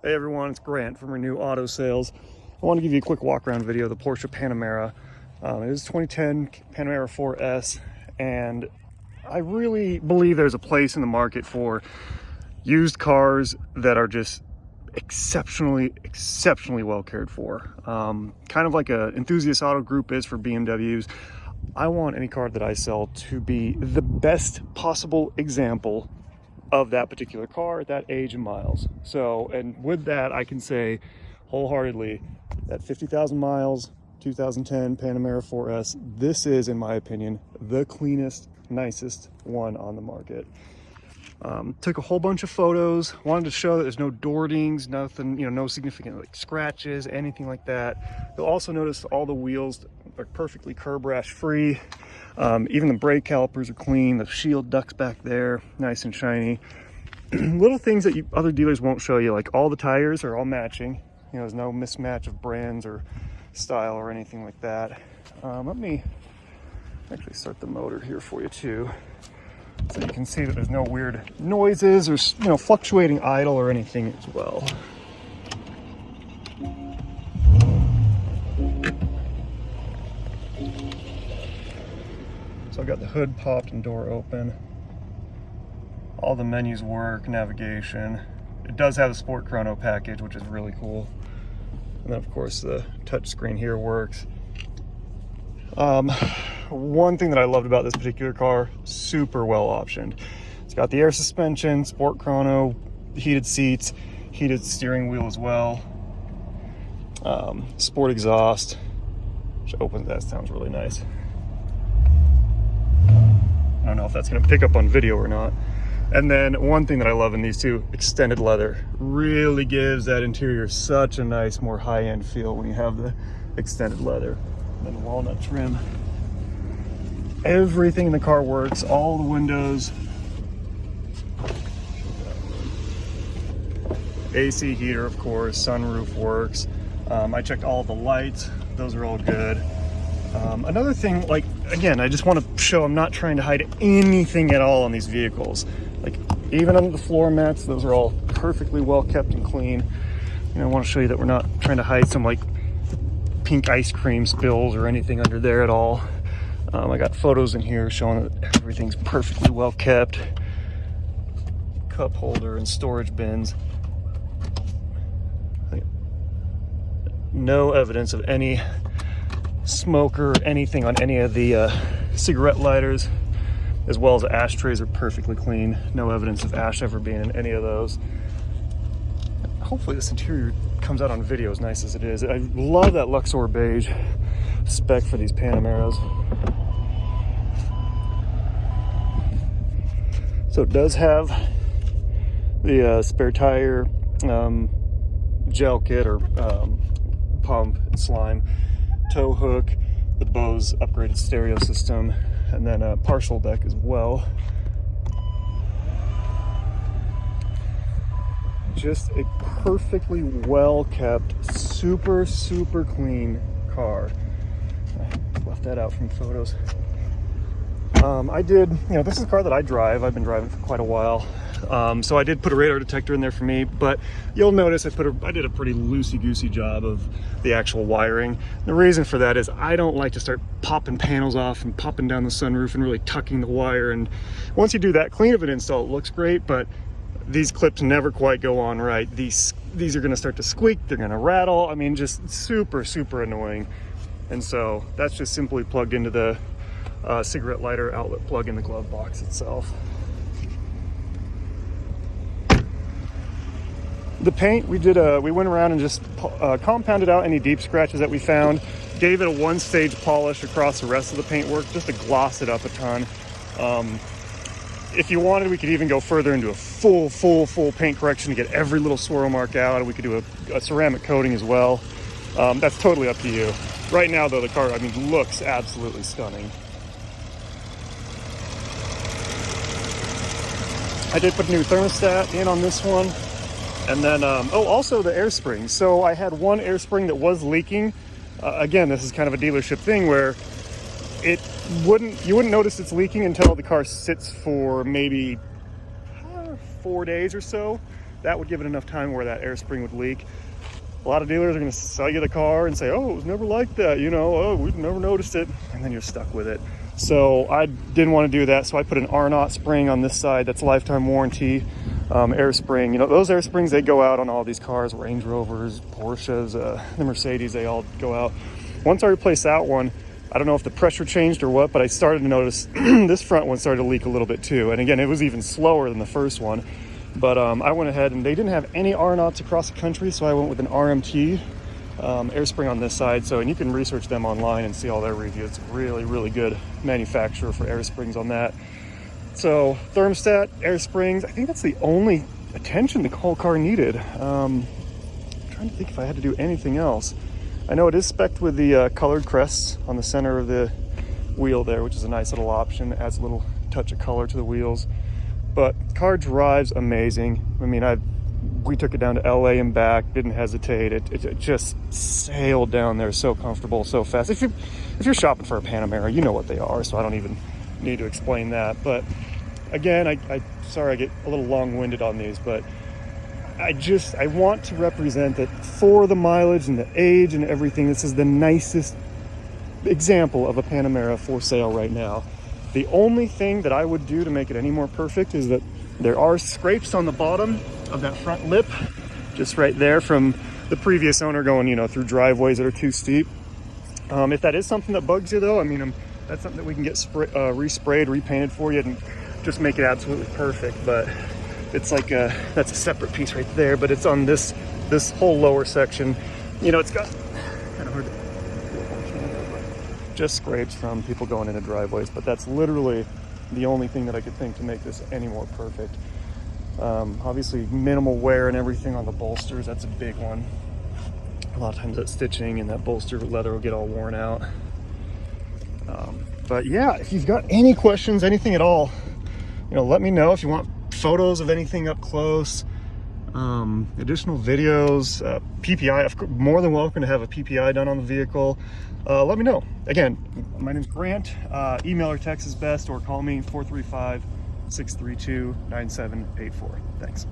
Hey everyone, it's Grant from Renu Auto Sales. I want to give you a quick walk around video of the Porsche Panamera. It is 2010 Panamera 4S, and I really believe there's a place in the market for used cars that are just exceptionally well cared for. Kind of like a enthusiast auto group is for BMWs. I want any car that I sell to be the best possible example of that particular car at that age and miles. So, and with that, I can say wholeheartedly that 50,000 miles, 2010 Panamera 4S, this is, in my opinion, the cleanest, nicest one on the market. Took a whole bunch of photos, wanted to show that there's no door dings, nothing, no significant like scratches, anything like that. You'll also notice all the wheels are perfectly curb rash free. Even the brake calipers are clean. The shield ducts back there, nice and shiny. Little things that other dealers won't show you, like all the tires are all matching. There's no mismatch of brands or style or anything like that. Let me actually start the motor here for you too, so you can see that there's no weird noises or fluctuating idle or anything as well. So I've got the hood popped and door open. All the menus work, navigation. It does have a Sport Chrono package, which is really cool. And then of course the touchscreen here works. One thing that I loved about this particular car, super well optioned. It's got the air suspension, Sport Chrono, heated seats, heated steering wheel as well. Sport exhaust, which opens, that sounds really nice. I don't know if that's going to pick up on video or not. And then one thing that I love in these two, extended leather. Really gives that interior such a nice, more high-end feel when you have the extended leather. And then walnut trim. Everything in the car works, all the windows. AC heater, of course, sunroof works. I checked all the lights, those are all good. Another thing, like, again, I just want to show I'm not trying to hide anything at all on these vehicles. Like, even under the floor mats, those are all perfectly well kept and clean. I want to show you that we're not trying to hide some like pink ice cream spills or anything under there at all. I got photos in here showing that everything's perfectly well kept. Cup holder and storage bins. No evidence of any smoke or anything on any of the cigarette lighters, as well as the ashtrays are perfectly clean. No evidence of ash ever being in any of those. Hopefully this interior comes out on video as nice as it is. I love that Luxor beige spec for these Panameras. So it does have the spare tire gel kit or pump and slime, tow hook, the Bose upgraded stereo system, and then a partial deck as well. Just a perfectly well kept, super clean car. I left that out from photos. I did, this is a car that I drive. I've been driving for quite a while. So I did put a radar detector in there for me, but you'll notice I did a pretty loosey-goosey job of the actual wiring. The reason for that is I don't like to start popping panels off and popping down the sunroof and really tucking the wire. And once you do that, clean of an install, it looks great, but these clips never quite go on right. These are going to start to squeak, they're going to rattle. I mean, just super annoying. And so that's just simply plugged into the cigarette lighter outlet plug in the glove box itself. The paint, we went around and just compounded out any deep scratches that we found, gave it a one-stage polish across the rest of the paintwork just to gloss it up a ton. If you wanted, we could even go further into a full paint correction to get every little swirl mark out. We could do a ceramic coating as well. That's totally up to you. Right now though, the car, looks absolutely stunning. I did put a new thermostat in on this one. And then, also the air springs. So I had one air spring that was leaking. Again, this is kind of a dealership thing where you wouldn't notice it's leaking until the car sits for maybe 4 days or so. that would give it enough time where that air spring would leak. A lot of dealers are going to sell you the car and say, oh, it was never like that, you know, oh, we've never noticed it, and then you're stuck with it. So I didn't want to do that, so I put an R-knot spring on this side. That's lifetime warranty air spring. You know, those air springs, they go out on all these cars, Range Rovers, Porsches, the Mercedes, they all go out. Once I replaced that one, I don't know if the pressure changed or what, but I started to notice this front one started to leak a little bit too. And again, it was even slower than the first one. But I went ahead, and they didn't have any R-knots across the country, so I went with an RMT air spring on this side. So, and you can research them online and see all their reviews. It's really, really good manufacturer for air springs on that. So thermostat, air springs, I think that's the only attention the whole car needed. I'm trying to think if I had to do anything else. I know it is spec'd with the colored crests on the center of the wheel there, which is a nice little option. It adds a little touch of color to the wheels. But car drives amazing. I mean, we took it down to LA and back, didn't hesitate. It just sailed down there, so comfortable, so fast. If you're shopping for a Panamera, you know what they are, so I don't even need to explain that. But again, sorry I get a little long-winded on these, but I want to represent that for the mileage and the age and everything, this is the nicest example of a Panamera for sale right now. The only thing that I would do to make it any more perfect is that there are scrapes on the bottom of that front lip, just right there from the previous owner going, you know, through driveways that are too steep. If that is something that bugs you though, I mean, that's something that we can get resprayed, repainted for you and just make it absolutely perfect. But it's like that's a separate piece right there, but it's on this whole lower section. You know, it's got kind of hard to, just scrapes from people going into driveways, but that's literally the only thing that I could think to make this any more perfect. Obviously minimal wear and everything on the bolsters, that's a big one. A lot of times that stitching and that bolster leather will get all worn out. But yeah, if you've got any questions, anything at all, you know, let me know. If you want photos of anything up close, additional videos, PPI, I'm more than welcome to have a PPI done on the vehicle. Let me know. Again, my name's Grant. Email or text is best, or call me 435-632-9784. Thanks.